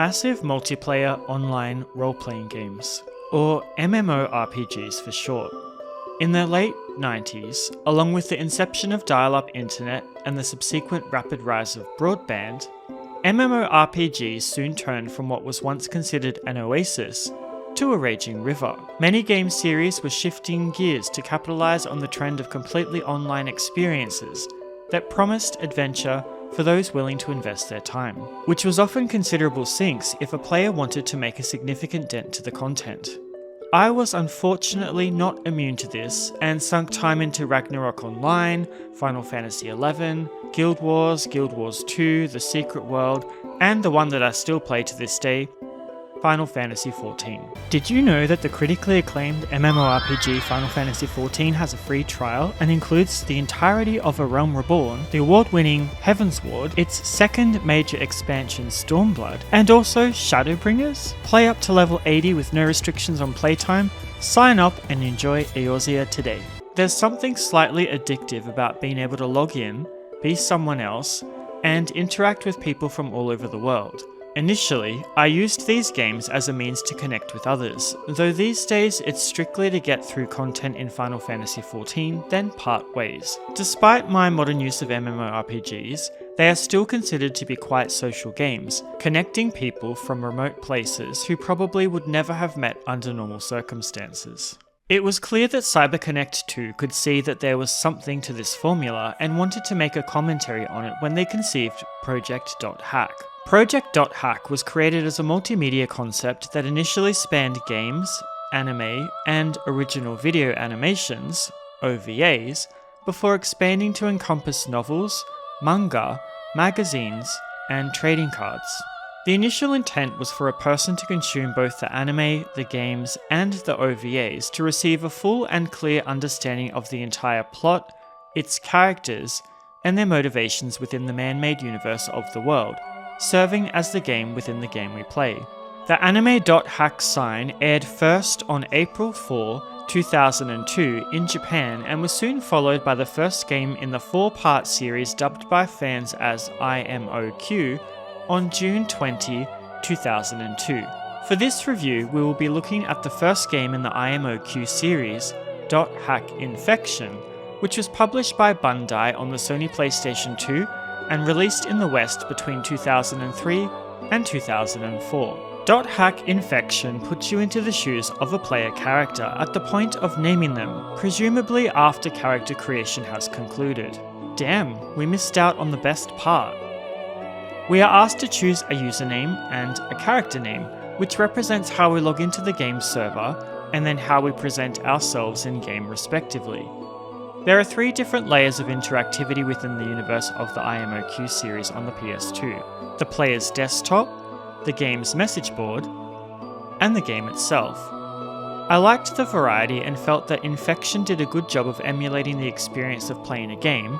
massive multiplayer online role-playing games, or MMORPGs for short. In the late 90s, along with the inception of dial-up internet and the subsequent rapid rise of broadband, MMORPGs soon turned from what was once considered an oasis to a raging river. Many game series were shifting gears to capitalize on the trend of completely online experiences that promised adventure for those willing to invest their time, which was often considerable sinks if a player wanted to make a significant dent to the content. I was unfortunately not immune to this and sunk time into Ragnarok Online, Final Fantasy XI, Guild Wars 2, The Secret World, and the one that I still play to this day, Final Fantasy XIV. Did you know that the critically acclaimed MMORPG Final Fantasy XIV has a free trial and includes the entirety of A Realm Reborn, the award-winning Heavensward, its second major expansion Stormblood, and also Shadowbringers? Play up to level 80 with no restrictions on playtime, sign up and enjoy Eorzea today. There's something slightly addictive about being able to log in, be someone else, and interact with people from all over the world. Initially, I used these games as a means to connect with others, though these days it's strictly to get through content in Final Fantasy XIV, then part ways. Despite my modern use of MMORPGs, they are still considered to be quite social games, connecting people from remote places who probably would never have met under normal circumstances. It was clear that CyberConnect 2 could see that there was something to this formula and wanted to make a commentary on it when they conceived Project.Hack. Project.Hack was created as a multimedia concept that initially spanned games, anime, and original video animations, OVAs, before expanding to encompass novels, manga, magazines, and trading cards. The initial intent was for a person to consume both the anime, the games, and the OVAs to receive a full and clear understanding of the entire plot, its characters, and their motivations within the man-made universe of the world, serving as the game within the game we play. The Anime.Hack sign aired first on April 4, 2002 in Japan and was soon followed by the first game in the 4-part series dubbed by fans as IMOQ on June 20, 2002. For this review, we will be looking at the first game in the IMOQ series, .Hack Infection, which was published by Bandai on the Sony PlayStation 2 and released in the West between 2003 and 2004. .Hack Infection puts you into the shoes of a player character at the point of naming them, presumably after character creation has concluded. Damn, we missed out on the best part. We are asked to choose a username and a character name, which represents how we log into the game's server, and then how we present ourselves in-game respectively. There are 3 different layers of interactivity within the universe of the IMOQ series on the PS2. The player's desktop, the game's message board, and the game itself. I liked the variety and felt that Infection did a good job of emulating the experience of playing a game,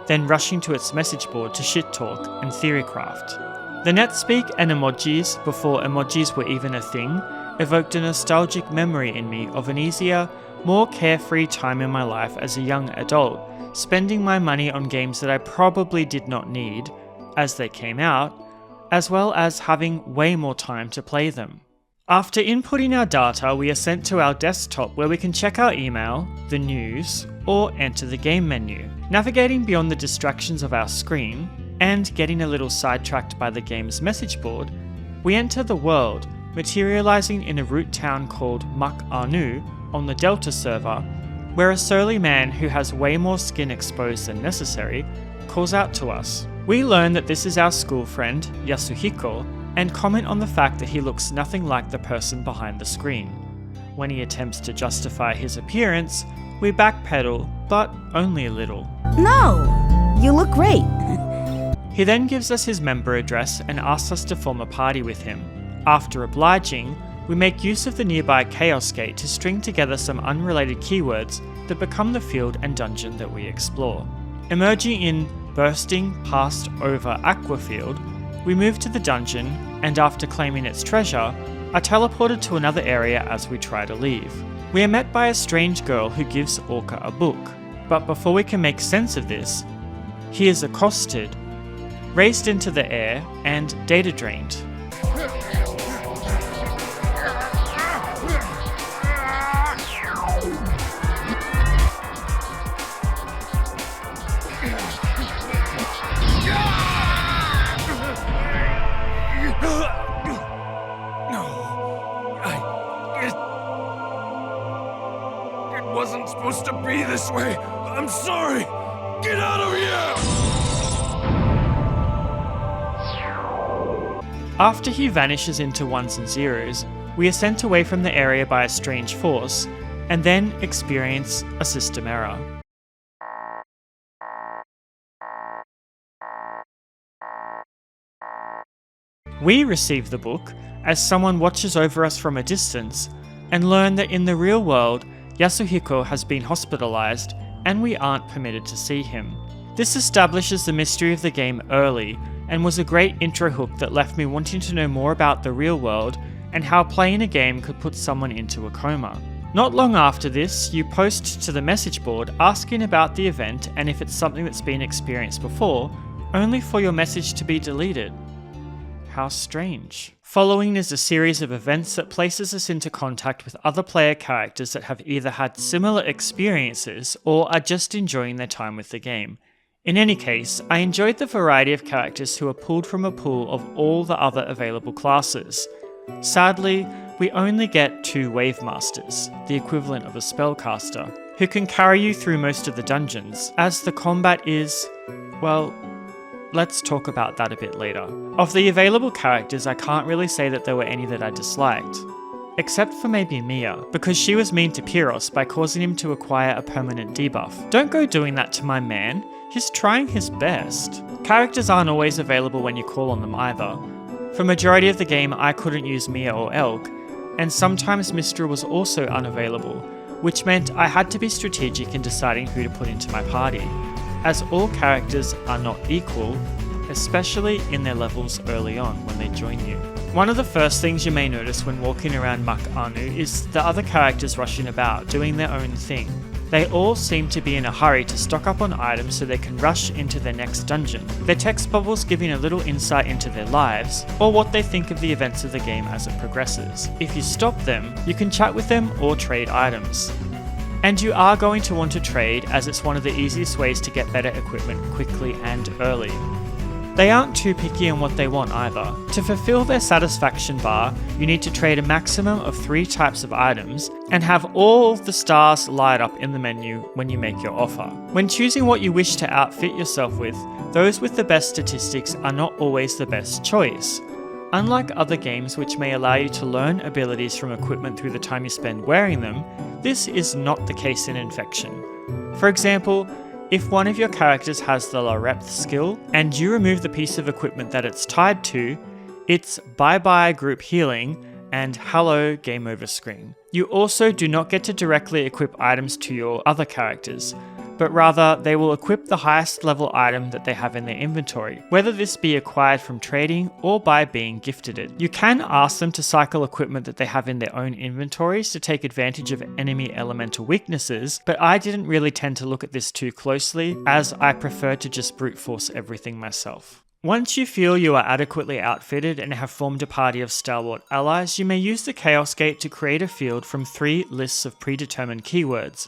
then rushing to its message board to shit talk and theorycraft. The netspeak and emojis, before emojis were even a thing, evoked a nostalgic memory in me of an easier, more carefree time in my life as a young adult, spending my money on games that I probably did not need, as they came out, as well as having way more time to play them. After inputting our data, we are sent to our desktop where we can check our email, the news, or enter the game menu. Navigating beyond the distractions of our screen, and getting a little sidetracked by the game's message board, we enter the world, materializing in a root town called Mak Anu on the Delta server, where a surly man who has way more skin exposed than necessary calls out to us. We learn that this is our school friend, Yasuhiko, and comment on the fact that he looks nothing like the person behind the screen. When he attempts to justify his appearance, we backpedal, but only a little. No, you look great. He then gives us his member address and asks us to form a party with him. After obliging, we make use of the nearby Chaos Gate to string together some unrelated keywords that become the field and dungeon that we explore. Emerging in Bursting Past Over Aquafield, we move to the dungeon, and after claiming its treasure, are teleported to another area as we try to leave. We are met by a strange girl who gives Orca a book, but before we can make sense of this, he is accosted, raised into the air, and data drained. supposed to be this way. I'm sorry. Get out of here! After he vanishes into ones and zeros, we are sent away from the area by a strange force, and then experience a system error. We receive the book as someone watches over us from a distance and learn that in the real world, Yasuhiko has been hospitalized and we aren't permitted to see him. This establishes the mystery of the game early and was a great intro hook that left me wanting to know more about the real world and how playing a game could put someone into a coma. Not long after this, you post to the message board asking about the event and if it's something that's been experienced before, only for your message to be deleted. How strange. Following is a series of events that places us into contact with other player characters that have either had similar experiences or are just enjoying their time with the game. In any case, I enjoyed the variety of characters who are pulled from a pool of all the other available classes. Sadly, we only get 2 Wave Masters, the equivalent of a spellcaster, who can carry you through most of the dungeons, as the combat is, well, let's talk about that a bit later. Of the available characters, I can't really say that there were any that I disliked. Except for maybe Mia, because she was mean to Pyros by causing him to acquire a permanent debuff. Don't go doing that to my man, he's trying his best. Characters aren't always available when you call on them either. For majority of the game I couldn't use Mia or Elk, and sometimes Mistra was also unavailable, which meant I had to be strategic in deciding who to put into my party, as all characters are not equal, especially in their levels early on when they join you. One of the first things you may notice when walking around Mak Anu is the other characters rushing about, doing their own thing. They all seem to be in a hurry to stock up on items so they can rush into their next dungeon, their text bubbles giving a little insight into their lives, or what they think of the events of the game as it progresses. If you stop them, you can chat with them or trade items. And you are going to want to trade, as it's one of the easiest ways to get better equipment quickly and early. They aren't too picky on what they want either. To fulfill their satisfaction bar, you need to trade a maximum of 3 types of items and have all the stars light up in the menu when you make your offer. When choosing what you wish to outfit yourself with, those with the best statistics are not always the best choice. Unlike other games which may allow you to learn abilities from equipment through the time you spend wearing them, this is not the case in Infection. For example, if one of your characters has the Larepth skill, and you remove the piece of equipment that it's tied to, it's bye-bye group healing and hello game over screen. You also do not get to directly equip items to your other characters, but rather they will equip the highest level item that they have in their inventory, whether this be acquired from trading or by being gifted it. You can ask them to cycle equipment that they have in their own inventories to take advantage of enemy elemental weaknesses, but I didn't really tend to look at this too closely, as I prefer to just brute force everything myself. Once you feel you are adequately outfitted and have formed a party of stalwart allies, you may use the Chaos Gate to create a field from 3 lists of predetermined keywords,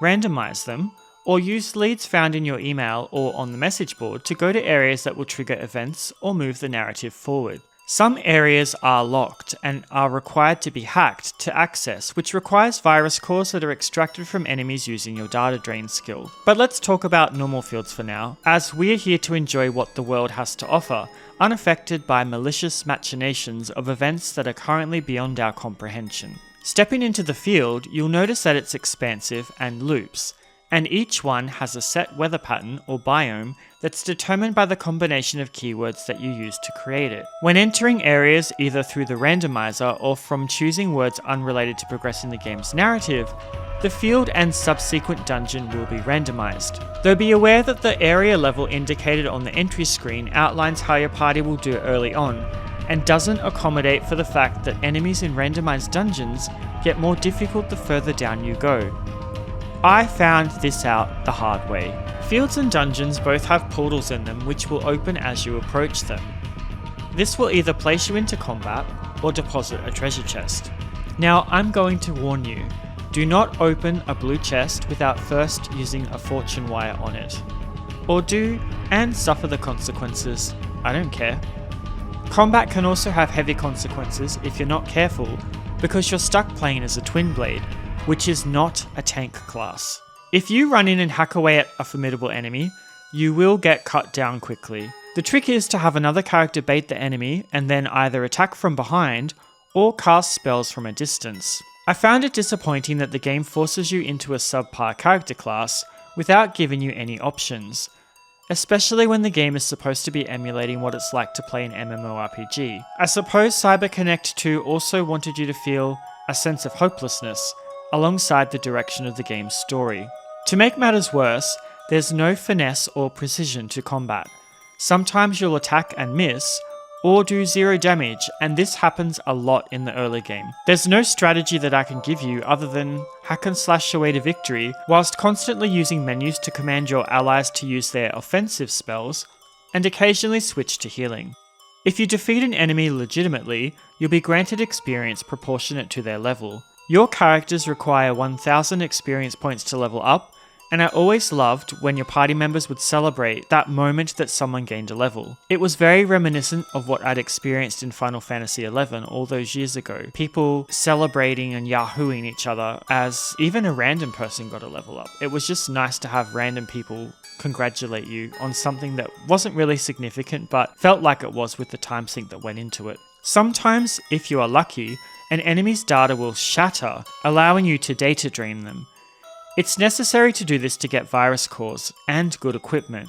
randomize them, or use leads found in your email or on the message board to go to areas that will trigger events or move the narrative forward. Some areas are locked and are required to be hacked to access, which requires virus cores that are extracted from enemies using your data drain skill. But let's talk about normal fields for now, as we are here to enjoy what the world has to offer, unaffected by malicious machinations of events that are currently beyond our comprehension. Stepping into the field, you'll notice that it's expansive and loops, and each one has a set weather pattern or biome that's determined by the combination of keywords that you use to create it. When entering areas either through the randomizer or from choosing words unrelated to progressing the game's narrative, the field and subsequent dungeon will be randomized. Though be aware that the area level indicated on the entry screen outlines how your party will do early on, and doesn't accommodate for the fact that enemies in randomized dungeons get more difficult the further down you go. I found this out the hard way. Fields and dungeons both have portals in them which will open as you approach them. This will either place you into combat or deposit a treasure chest. Now I'm going to warn you, do not open a blue chest without first using a fortune wire on it. Or do, and suffer the consequences, I don't care. Combat can also have heavy consequences if you're not careful, because you're stuck playing as a twin blade, which is not a tank class. If you run in and hack away at a formidable enemy, you will get cut down quickly. The trick is to have another character bait the enemy and then either attack from behind or cast spells from a distance. I found it disappointing that the game forces you into a subpar character class without giving you any options, especially when the game is supposed to be emulating what it's like to play an MMORPG. I suppose CyberConnect 2 also wanted you to feel a sense of hopelessness alongside the direction of the game's story. To make matters worse, there's no finesse or precision to combat. Sometimes you'll attack and miss, or do 0 damage, and this happens a lot in the early game. There's no strategy that I can give you other than hack and slash your way to victory, whilst constantly using menus to command your allies to use their offensive spells, and occasionally switch to healing. If you defeat an enemy legitimately, you'll be granted experience proportionate to their level. Your characters require 1000 experience points to level up, and I always loved when your party members would celebrate that moment that someone gained a level. It was very reminiscent of what I'd experienced in Final Fantasy XI all those years ago. People celebrating and yahooing each other as even a random person got a level up. It was just nice to have random people congratulate you on something that wasn't really significant but felt like it was with the time sink that went into it. Sometimes, if you are lucky, an enemy's data will shatter, allowing you to data drain them. It's necessary to do this to get virus cores and good equipment,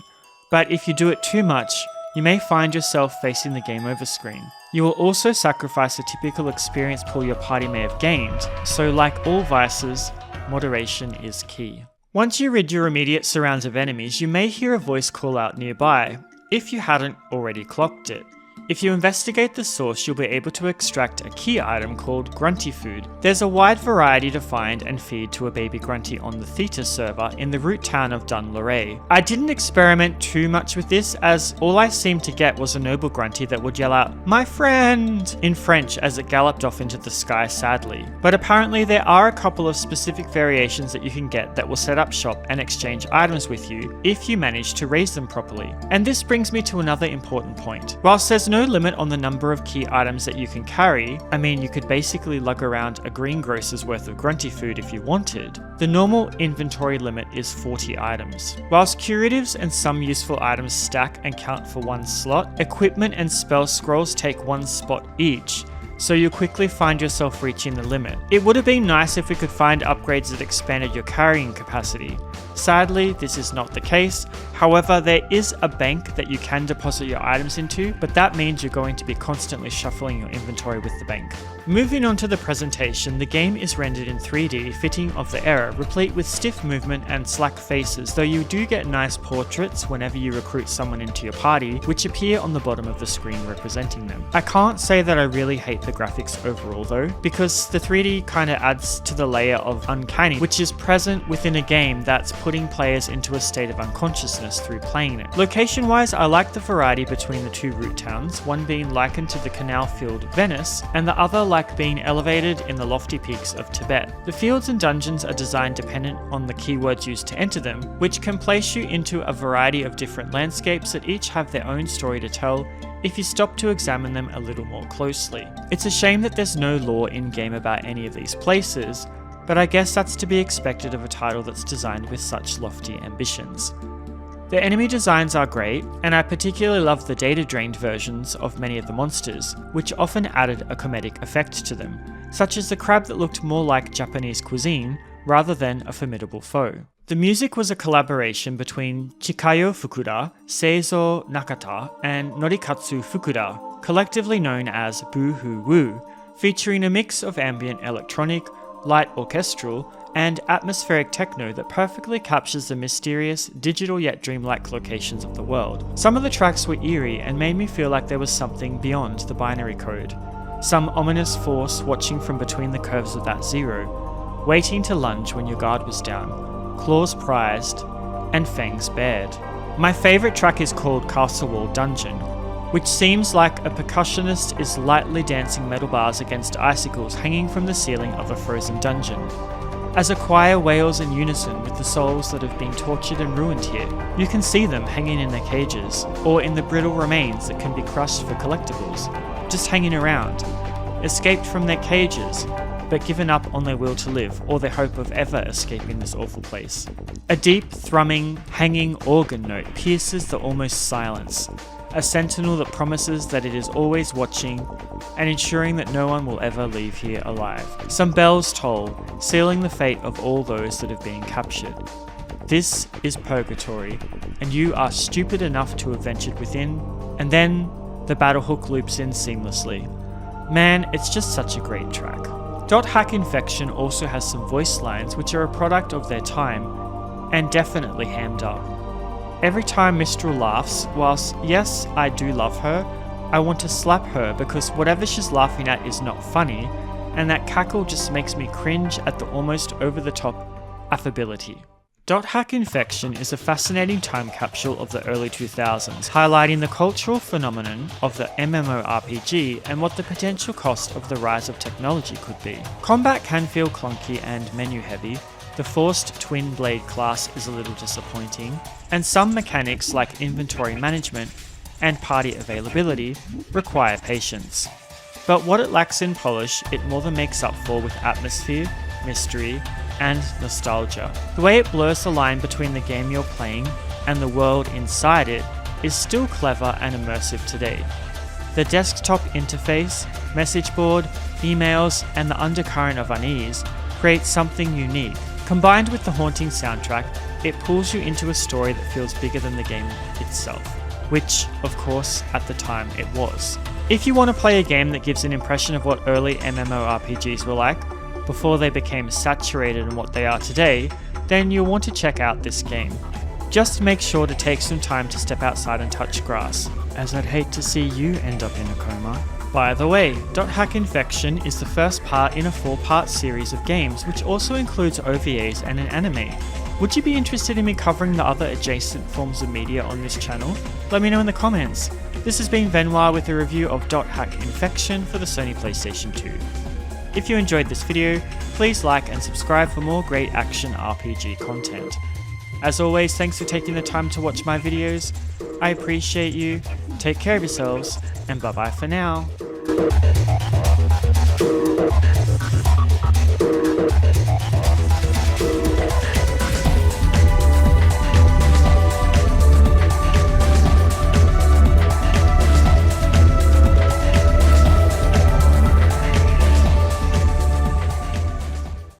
but if you do it too much, you may find yourself facing the game over screen. You will also sacrifice a typical experience pool your party may have gained, so like all vices, moderation is key. Once you rid your immediate surrounds of enemies, you may hear a voice call out nearby, if you hadn't already clocked it. If you investigate the source, you'll be able to extract a key item called Grunty Food. There's a wide variety to find and feed to a baby Grunty on the Theta server in the root town of Dunleray. I didn't experiment too much with this, as all I seemed to get was a noble Grunty that would yell out, "My friend!" in French as it galloped off into the sky sadly. But apparently there are a couple of specific variations that you can get that will set up shop and exchange items with you if you manage to raise them properly. And this brings me to another important point. Whilst there's no limit on the number of key items that you can carry, I mean you could basically lug around a greengrocer's worth of Grunty Food if you wanted, the normal inventory limit is 40 items. Whilst curatives and some useful items stack and count for 1 slot, equipment and spell scrolls take 1 spot each, so you'll quickly find yourself reaching the limit. It would have been nice if we could find upgrades that expanded your carrying capacity. Sadly, this is not the case. However, there is a bank that you can deposit your items into, but that means you're going to be constantly shuffling your inventory with the bank. Moving on to the presentation, the game is rendered in 3D, fitting of the era, replete with stiff movement and slack faces, though you do get nice portraits whenever you recruit someone into your party, which appear on the bottom of the screen representing them. I can't say that I really hate the graphics overall though, because the 3D kind of adds to the layer of uncanny, which is present within a game that's putting players into a state of unconsciousness through playing it. Location wise, I like the variety between the 2 root towns, one being likened to the canal field Venoix, and the other like being elevated in the lofty peaks of Tibet. The fields and dungeons are designed dependent on the keywords used to enter them, which can place you into a variety of different landscapes that each have their own story to tell if you stop to examine them a little more closely. It's a shame that there's no lore in-game about any of these places, but I guess that's to be expected of a title that's designed with such lofty ambitions. The enemy designs are great, and I particularly love the data-drained versions of many of the monsters, which often added a comedic effect to them, such as the crab that looked more like Japanese cuisine rather than a formidable foe. The music was a collaboration between Chikayo Fukuda, Seizo Nakata, and Norikatsu Fukuda, collectively known as Boo Hoo Woo, featuring a mix of ambient electronic, light orchestral, and atmospheric techno that perfectly captures the mysterious, digital yet dreamlike locations of the world. Some of the tracks were eerie and made me feel like there was something beyond the binary code. Some ominous force watching from between the curves of that zero, waiting to lunge when your guard was down, claws prized, and fangs bared. My favourite track is called Castle Wall Dungeon, which seems like a percussionist is lightly dancing metal bars against icicles hanging from the ceiling of a frozen dungeon. As a choir wails in unison with the souls that have been tortured and ruined here, you can see them hanging in their cages, or in the brittle remains that can be crushed for collectibles, just hanging around, escaped from their cages, but given up on their will to live or their hope of ever escaping this awful place. A deep, thrumming, hanging organ note pierces the almost silence, a sentinel that promises that it is always watching and ensuring that no one will ever leave here alive. Some bells toll, sealing the fate of all those that have been captured. This is purgatory, and you are stupid enough to have ventured within, and then the battle hook loops in seamlessly. Man, it's just such a great track. Hack Infection also has some voice lines which are a product of their time, and definitely hammed up. Every time Mistral laughs, whilst yes, I do love her, I want to slap her because whatever she's laughing at is not funny, and that cackle just makes me cringe at the almost over-the-top affability. Hack Infection is a fascinating time capsule of the early 2000s, highlighting the cultural phenomenon of the MMORPG and what the potential cost of the rise of technology could be. Combat can feel clunky and menu heavy, the forced twin blade class is a little disappointing, and some mechanics like inventory management and party availability require patience. But what it lacks in polish, it more than makes up for with atmosphere, mystery, and nostalgia. The way it blurs the line between the game you're playing and the world inside it is still clever and immersive today. The desktop interface, message board, emails, and the undercurrent of unease create something unique. Combined with the haunting soundtrack, it pulls you into a story that feels bigger than the game itself, which, of course, at the time it was. If you want to play a game that gives an impression of what early MMORPGs were like, before they became saturated in what they are today, then you'll want to check out this game. Just make sure to take some time to step outside and touch grass, as I'd hate to see you end up in a coma. By the way, Hack Infection is the first part in a 4-part series of games, which also includes OVAs and an anime. Would you be interested in me covering the other adjacent forms of media on this channel? Let me know in the comments. This has been Venoix with a review of Hack Infection for the Sony PlayStation 2. If you enjoyed this video, please like and subscribe for more great action RPG content. As always, thanks for taking the time to watch my videos. I appreciate you, take care of yourselves, and bye bye for now.